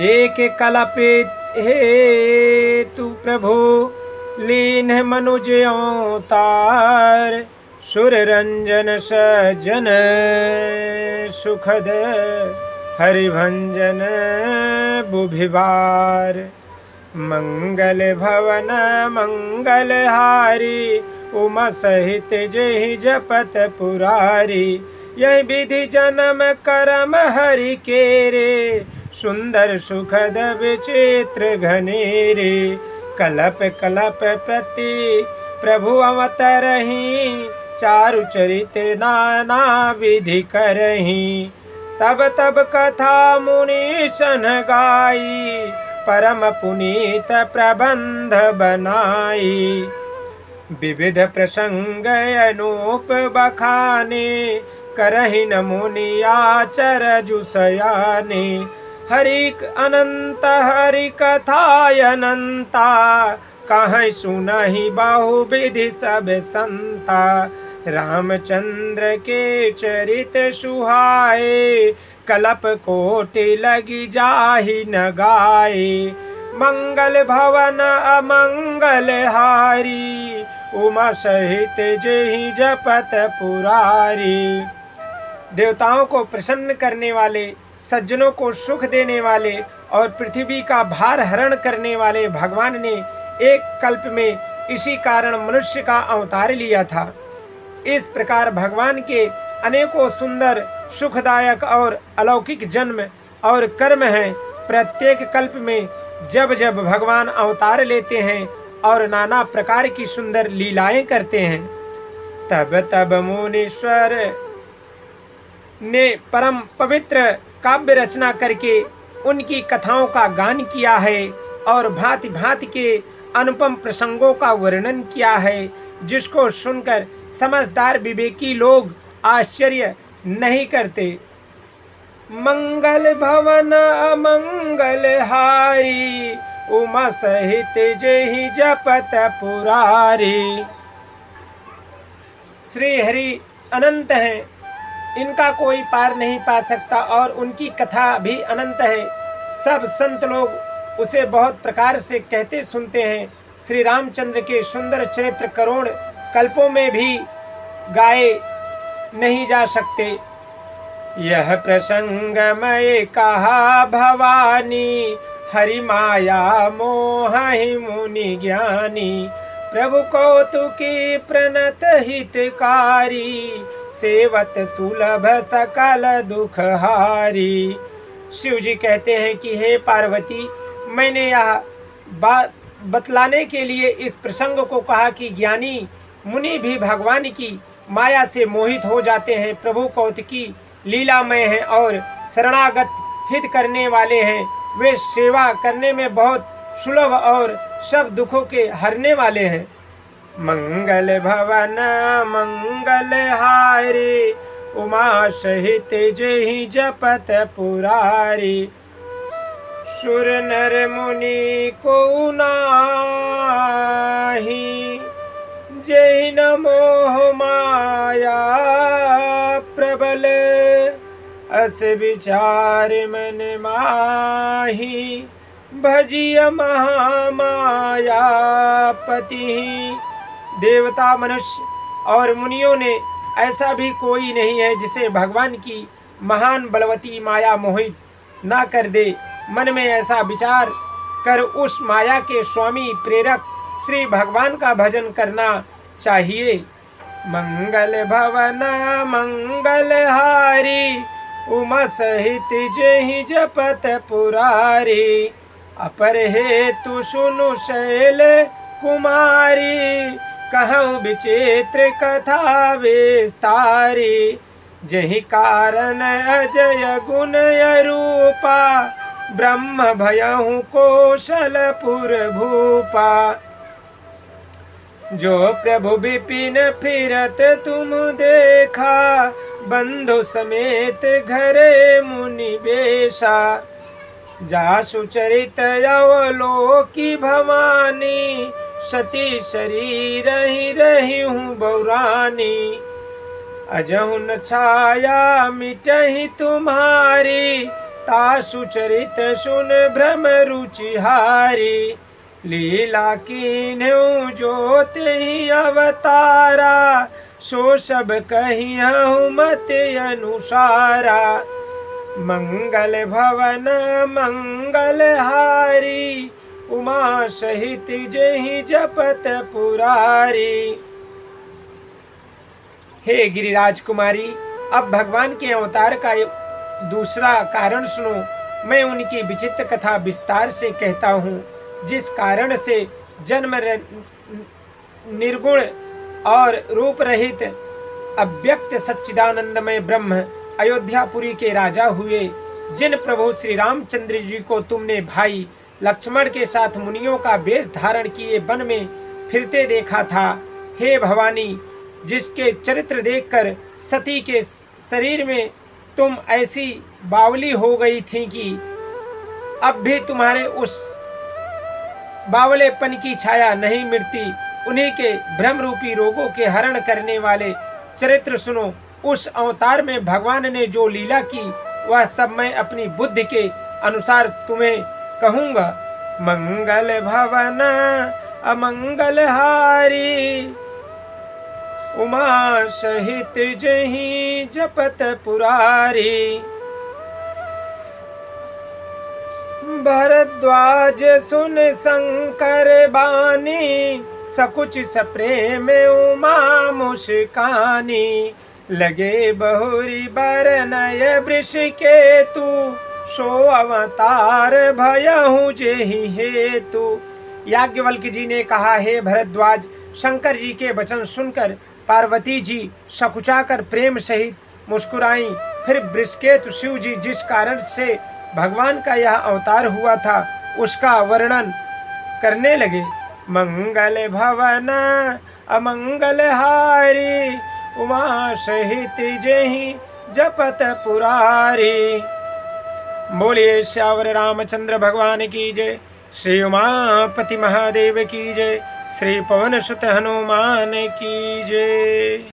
एक कलपित हे तू प्रभु लीन मनुज अवतार, सुर रंजन सज्जन सुखद हरिभंजन बुभिवार। मंगल भवन मंगलहारी, उमा सहित जहि जपत पुरारी। यह विधि जन्म करम हरि केरे, सुंदर सुखद विचित्र घनेरे। कलप कलप प्रति प्रभु अवतरहि, चारु चरित नाना विधि करहि। तब तब कथा मुनि सन गाई, परम पुनीत प्रबंध बनाई। विविध प्रसंग अनूप बखाने, करहि न मुनि आचरजु सयाने। हरि अनंत हरि कथा अनंता, कहीं सुनहि बहु विधि सब संता। रामचंद्र के चरित सुहाए, कलप कोटि लगी जाहि न गाए। मंगल भवन अमंगल हारी, उमा सहित जहि जपत पुरारी। देवताओं को प्रसन्न करने वाले, सज्जनों को सुख देने वाले और पृथ्वी का भार हरण करने वाले भगवान ने एक कल्प में इसी कारण मनुष्य का अवतार लिया था। इस प्रकार भगवान के अनेकों सुंदर सुखदायक और अलौकिक जन्म और कर्म हैं। प्रत्येक कल्प में जब जब भगवान अवतार लेते हैं और नाना प्रकार की सुंदर लीलाएं करते हैं, तब तब मुनीश्वर ने परम पवित्र काव्य रचना करके उनकी कथाओं का गान किया है और भांति भांति के अनुपम प्रसंगों का वर्णन किया है, जिसको सुनकर समझदार विवेकी लोग आश्चर्य नहीं करते। मंगल भवन अमंगल हारी, उमा सहित जहि जपत पुरारी। श्री हरि अनंत हैं, इनका कोई पार नहीं पा सकता और उनकी कथा भी अनंत है। सब संत लोग उसे बहुत प्रकार से कहते सुनते हैं। श्री रामचंद्र के सुंदर चरित्र करोड़ कल्पों में भी गाए नहीं जा सकते। यह प्रसंग मैं कहा भवानी, हरि माया मोहि मुनि ज्ञानी। प्रभु कौतुकी प्रणत हितकारी, सेवत सुलभ सकल दुख हारी। शिव जी कहते हैं कि हे पार्वती, मैंने यह बात बतलाने के लिए इस प्रसंग को कहा कि ज्ञानी मुनि भी भगवान की माया से मोहित हो जाते हैं। प्रभु कौतुकी लीलामय हैं और शरणागत हित करने वाले हैं। वे सेवा करने में बहुत सुलभ और सब दुखों के हरने वाले हैं। मंगल भवन मंगल हारी, उमा सहित जहि जपत पुरारी। सुर नर मुनि को नाही, जहि न मोह माया प्रबल। अस विचार मन माही, भजिय महामाया पति। देवता मनुष्य और मुनियों ने ऐसा भी कोई नहीं है जिसे भगवान की महान बलवती माया मोहित ना कर दे। मन में ऐसा विचार कर उस माया के स्वामी प्रेरक श्री भगवान का भजन करना चाहिए। मंगल भवन मंगल हारी, उमा सहित जहि जपत पुरारी। अपर हेतु सुनु शैल कुमारी, कहूँ विचित्र कथा विस्तारी। जहि कारण अजय गुण रूपा, ब्रह्म भयहु कौशलपुर भूपा। जो प्रभु विपिन फिरत तुम देखा, बंधु समेत घरे मुनि बेशा। जासु चरित अवलोकी भवानी, सती शरीर ही रही हूँ बौरानी। अजहुन छाया मिटहि तुम्हारी, का सुचरित सुन भ्रम रुचिहारी, लीला कीन्हु जो तेहि अवतारा, सो सब कहियहु मत अनुसारा। मंगल भवन मंगलहारी, उमा सहित जेहि जपत पुरारी। हे गिरिराज कुमारी, अब भगवान के अवतार का दूसरा कारण सुनो। मैं उनकी विचित्र कथा विस्तार से कहता हूँ, जिस कारण से जन्म निर्गुण और रूप रहित अव्यक्त सच्चिदानंदमय ब्रह्म अयोध्यापुरी के राजा हुए। जिन प्रभु श्री रामचंद्र जी को तुमने भाई लक्ष्मण के साथ मुनियों का वेश धारण किए वन में फिरते देखा था, हे भवानी, जिसके चरित्र देखकर सती के शरीर में तुम ऐसी बावली हो गई थी कि अब भी तुम्हारे उस बावलेपन की छाया नहीं मिटती। उन्हीं के भ्रम रूपी रोगों के हरण करने वाले चरित्र सुनो। उस अवतार में भगवान ने जो लीला की वह सब मैं अपनी बुद्धि के अनुसार तुम्हें कहूँगा। मंगल भवन अमंगलहारी, उमा सहित जेहि जपत पुरारी। भरद्वाज सुन शंकर बानी, सकुच सप्रेम उमा मुस्कानी। लगे बहुरी बरनय वृष केतु, सो अवतार भयहु जेहि हेतु। याज्ञवल्क्य जी ने कहा, हे भरद्वाज, शंकर जी के वचन सुनकर पार्वती जी सकुचाकर प्रेम सहित मुस्कुराई। फिर वृषकेतु शिव जी जिस कारण से भगवान का यह अवतार हुआ था उसका वर्णन करने लगे। मंगल भवन अमंगलहारी, उमा सहित जेहि जपत पुरारी। बोलिए श्यावर रामचंद्र भगवान की जय। श्री उमापति महादेव की जय। श्री पवन सुत हनुमान की जय।